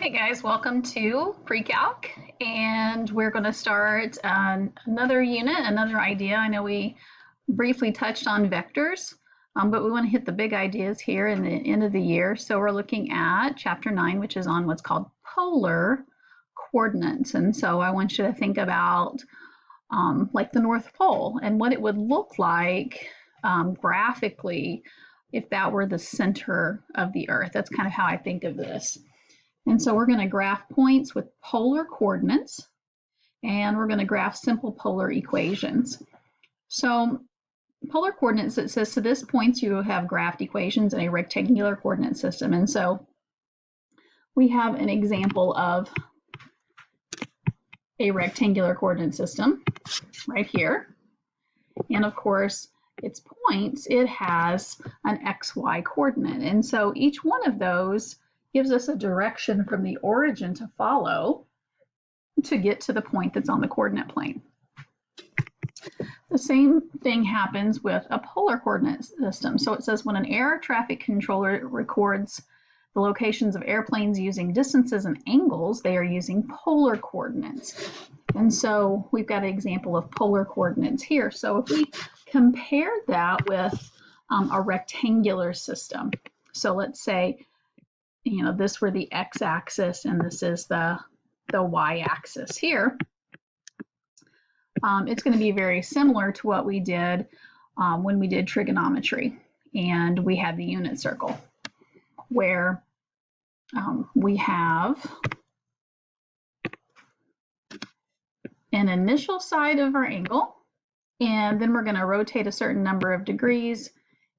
Hey guys, welcome to Precalc, and we're going to start another unit, another idea. I know we briefly touched on vectors, but we want to hit the big ideas here in the end of the year. So we're looking at chapter 9, which is on what's called polar coordinates. And so I want you to think about like the North Pole and what it would look like graphically if that were the center of the Earth. That's kind of how I think of this. And so we're going to graph points with polar coordinates, and we're going to graph simple polar equations. So polar coordinates, it says to this point you have graphed equations in a rectangular coordinate system. And so we have an example of a rectangular coordinate system right here. And of course, its points, it has an XY coordinate. And so each one of those gives us a direction from the origin to follow to get to the point that's on the coordinate plane. The same thing happens with a polar coordinate system. So it says when an air traffic controller records the locations of airplanes using distances and angles, they are using polar coordinates. And so we've got an example of polar coordinates here. So if we compare that with a rectangular system, so let's say this were the x-axis and this is the y-axis here. It's going to be very similar to what we did when we did trigonometry and we had the unit circle, where we have an initial side of our angle, and then we're going to rotate a certain number of degrees,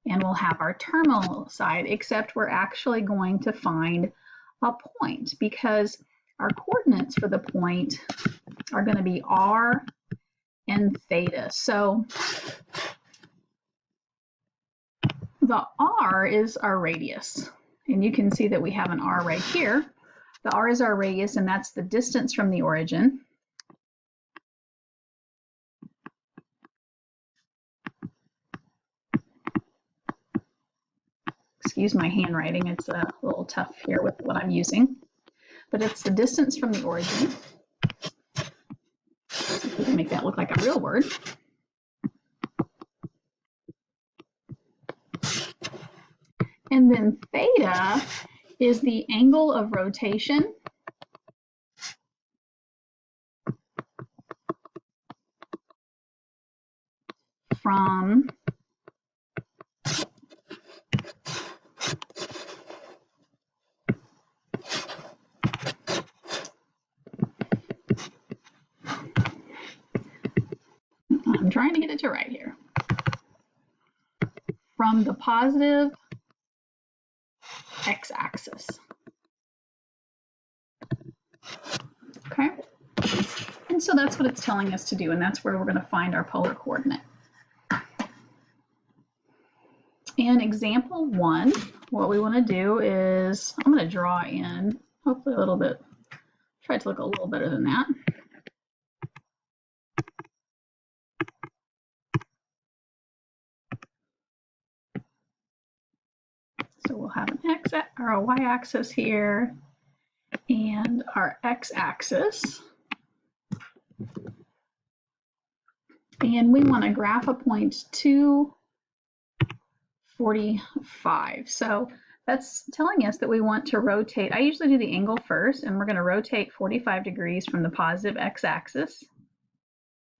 and we'll have our terminal side, except we're actually going to find a point because our coordinates for the point are going to be r and theta. So the r is our radius, and you can see that we have an r right here. The r is our radius, and that's the distance from the origin. Excuse my handwriting, it's a little tough here with what I'm using, but it's the distance from the origin. See if we can make that look like a real word. And then theta is the angle of rotation from I'm trying to get it to right here. From the positive x-axis. Okay? And so that's what it's telling us to do, and that's where we're going to find our polar coordinate. In example 1, what we want to do is, I'm going to draw in, hopefully a little bit, try to look a little better than that. So we'll have an x or a y-axis here and our x-axis. And we want to graph a point 245. So that's telling us that we want to rotate. I usually do the angle first, and we're going to rotate 45 degrees from the positive x-axis,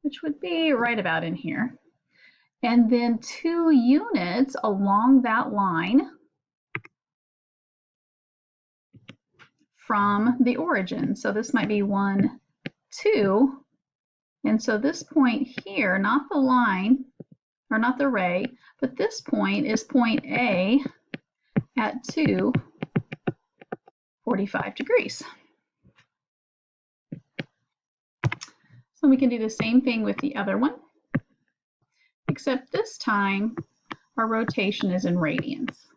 which would be right about in here. And then 2 units along that line from the origin. So this might be 1, 2. And so this point here, not the line, or not the ray, but this point is point A at 245 degrees. So we can do the same thing with the other one, except this time our rotation is in radians.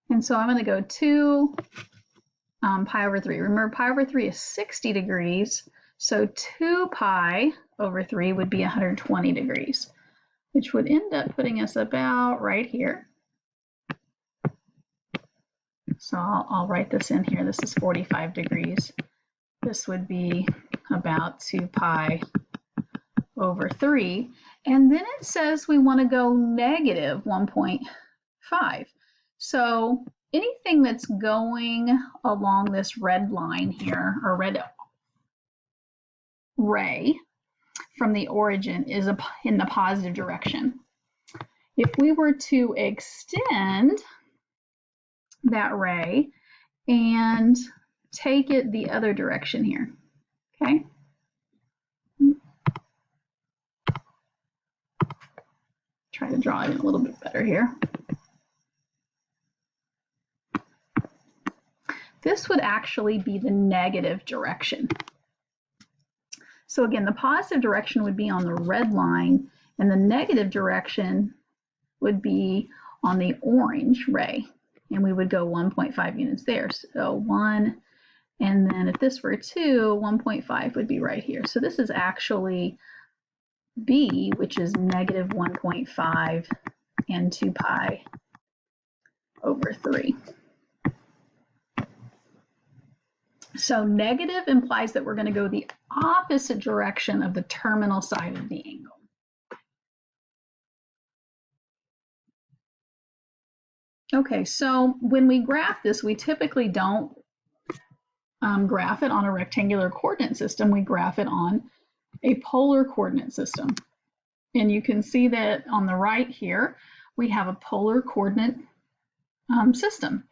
And so I'm going to go 2 pi over 3. Remember, pi over 3 is 60 degrees, so 2 pi over 3 would be 120 degrees. which would end up putting us about right here. So I'll write this in here. This is 45 degrees. This would be about 2 pi over 3. And then it says we want to go negative 1.5. So anything that's going along this red line here, or red ray from the origin, is in the positive direction. If we were to extend that ray and take it the other direction here, okay? Try to draw it in a little bit better here. This would actually be the negative direction. So again, the positive direction would be on the red line, and the negative direction would be on the orange ray, and we would go 1.5 units there. So 1, and then if this were 2, 1.5 would be right here. So this is actually B, which is negative 1.5 and 2 pi over 3. So negative implies that we're going to go the opposite direction of the terminal side of the angle. Okay, so when we graph this, we typically don't graph it on a rectangular coordinate system. We graph it on a polar coordinate system. And you can see that on the right here, we have a polar coordinate system.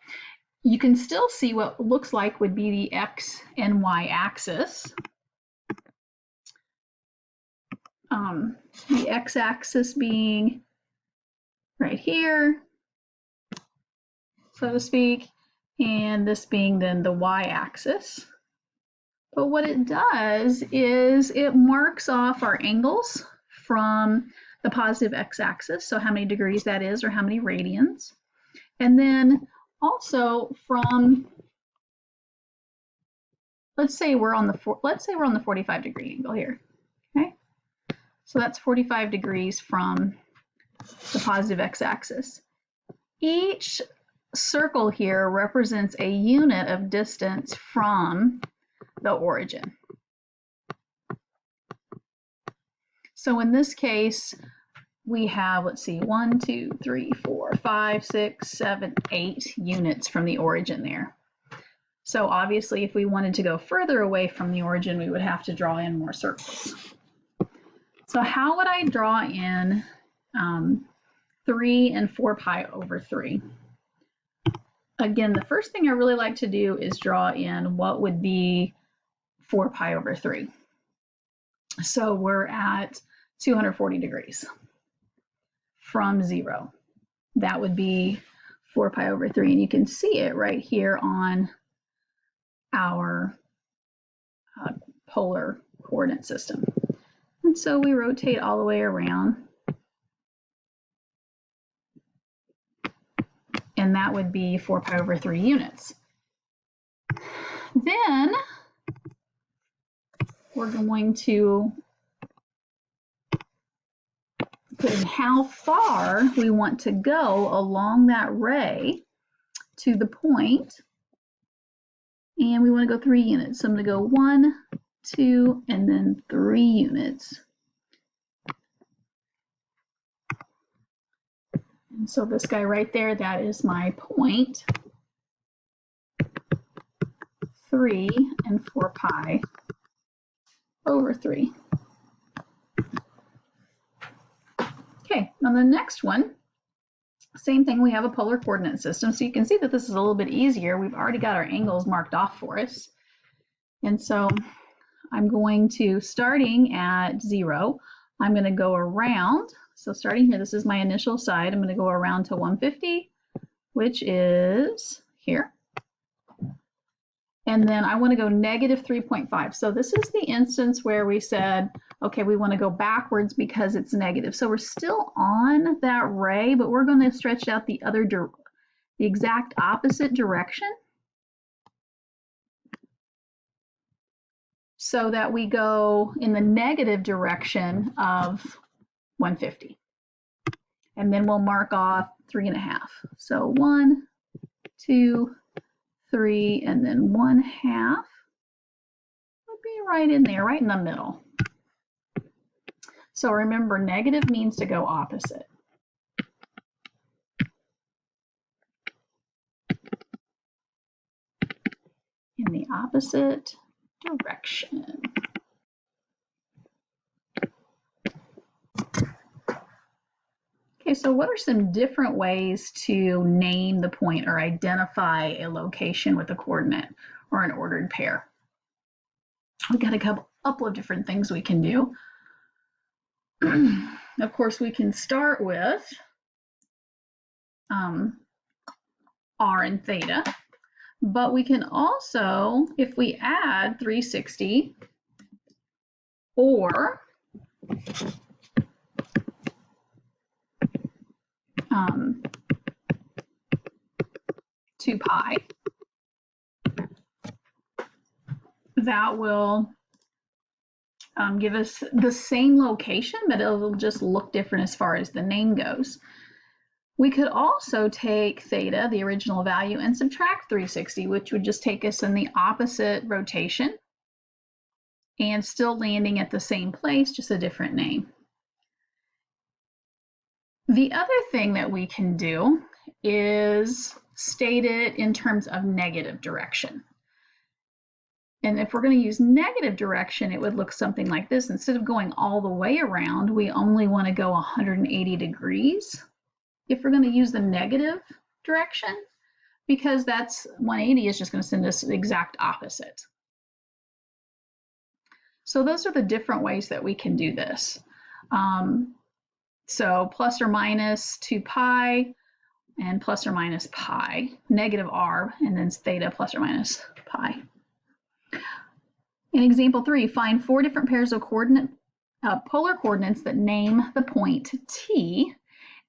You can still see what looks like would be the X and Y axis. The X axis being right here, so to speak, and this being then the Y axis. But what it does is it marks off our angles from the positive X axis, so how many degrees that is or how many radians. And then also from, let's say we're on the 45 degree angle here. Okay, so that's 45 degrees from the positive X axis. Each circle here represents a unit of distance from the origin. So in this case, we have, let's see, 1, 2, 3, 4, 5, 6, 7, 8 units from the origin there. So obviously, if we wanted to go further away from the origin, we would have to draw in more circles. So how would I draw in 3 and 4 pi over 3? Again, the first thing I really like to do is draw in what would be 4 pi over 3. So we're at 240 degrees from 0. That would be 4 pi over 3, and you can see it right here on our polar coordinate system. And so we rotate all the way around, and that would be 4 pi over 3 units. Then we're going to put in how far we want to go along that ray to the point, and we want to go 3 units. So I'm going to go 1, 2, and then 3 units. And so this guy right there, that is my point, 3 and 4 pi over 3. Okay, on the next one, same thing, we have a polar coordinate system. So you can see that this is a little bit easier. We've already got our angles marked off for us. And so I'm going to, starting at 0, I'm going to go around. So starting here, this is my initial side. I'm going to go around to 150, which is here. And then I want to go negative 3.5. So this is the instance where we said, okay, we want to go backwards because it's negative. So we're still on that ray, but we're going to stretch out the exact opposite direction so that we go in the negative direction of 150. and then we'll mark off 3.5. So 1, 2, 3, and then 1/2 would be right in there, right in the middle. So remember, negative means to go opposite. In the opposite direction. Okay, so what are some different ways to name the point or identify a location with a coordinate or an ordered pair? We've got a couple of different things we can do. Of course, we can start with r and theta, but we can also, if we add 360 or 2 pi, that will give us the same location, but it'll just look different as far as the name goes. We could also take theta, the original value, and subtract 360, which would just take us in the opposite rotation and still landing at the same place, just a different name. The other thing that we can do is state it in terms of negative direction. And if we're going to use negative direction, it would look something like this. Instead of going all the way around, we only want to go 180 degrees if we're going to use the negative direction, because that's 180 is just going to send us the exact opposite. So those are the different ways that we can do this. So plus or minus 2 pi and plus or minus pi, negative r, and then theta plus or minus pi. In example 3, find 4 different pairs of polar coordinates that name the point T.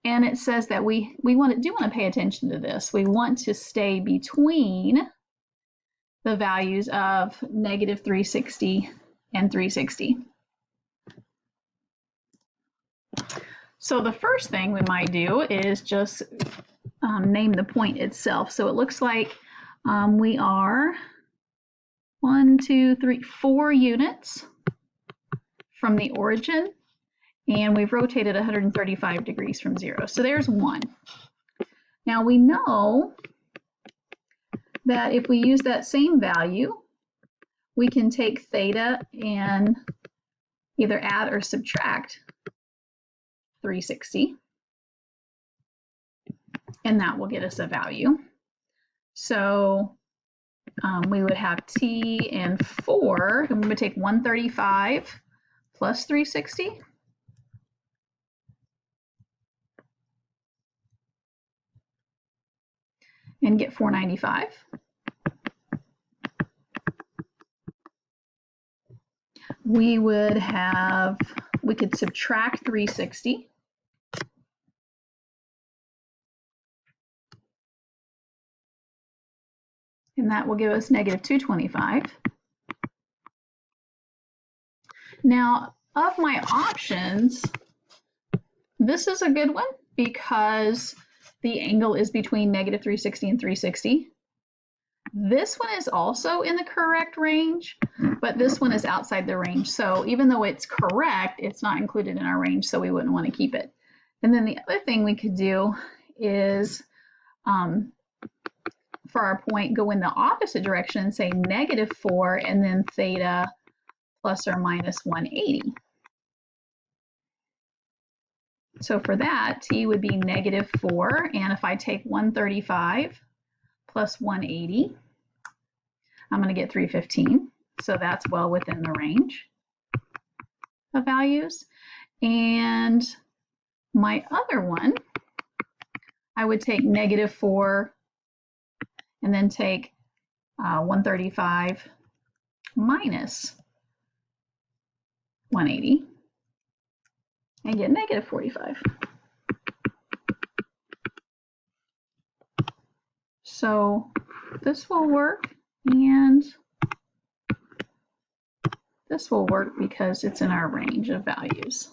And it says that we do want to pay attention to this. We want to stay between the values of negative 360 and 360. So the first thing we might do is just name the point itself. So it looks like we are 1, 2, 3, 4 units from the origin, and we've rotated 135 degrees from 0. So there's 1. Now we know that if we use that same value, we can take theta and either add or subtract 360, and that will get us a value. So we would have T and 4, and we would take 135 plus 360. And get 495. We could subtract 360. And that will give us negative 225. Now, of my options, this is a good one because the angle is between negative 360 and 360. This one is also in the correct range, but this one is outside the range. So even though it's correct, it's not included in our range, so we wouldn't want to keep it. And then the other thing we could do is, for our point, go in the opposite direction and say negative 4 and then theta plus or minus 180. So for that, T would be negative 4, and if I take 135 plus 180, I'm going to get 315. So that's well within the range of values. And my other one, I would take negative 4 and then take 135 minus 180 and get negative 45. So this will work, and this will work because it's in our range of values.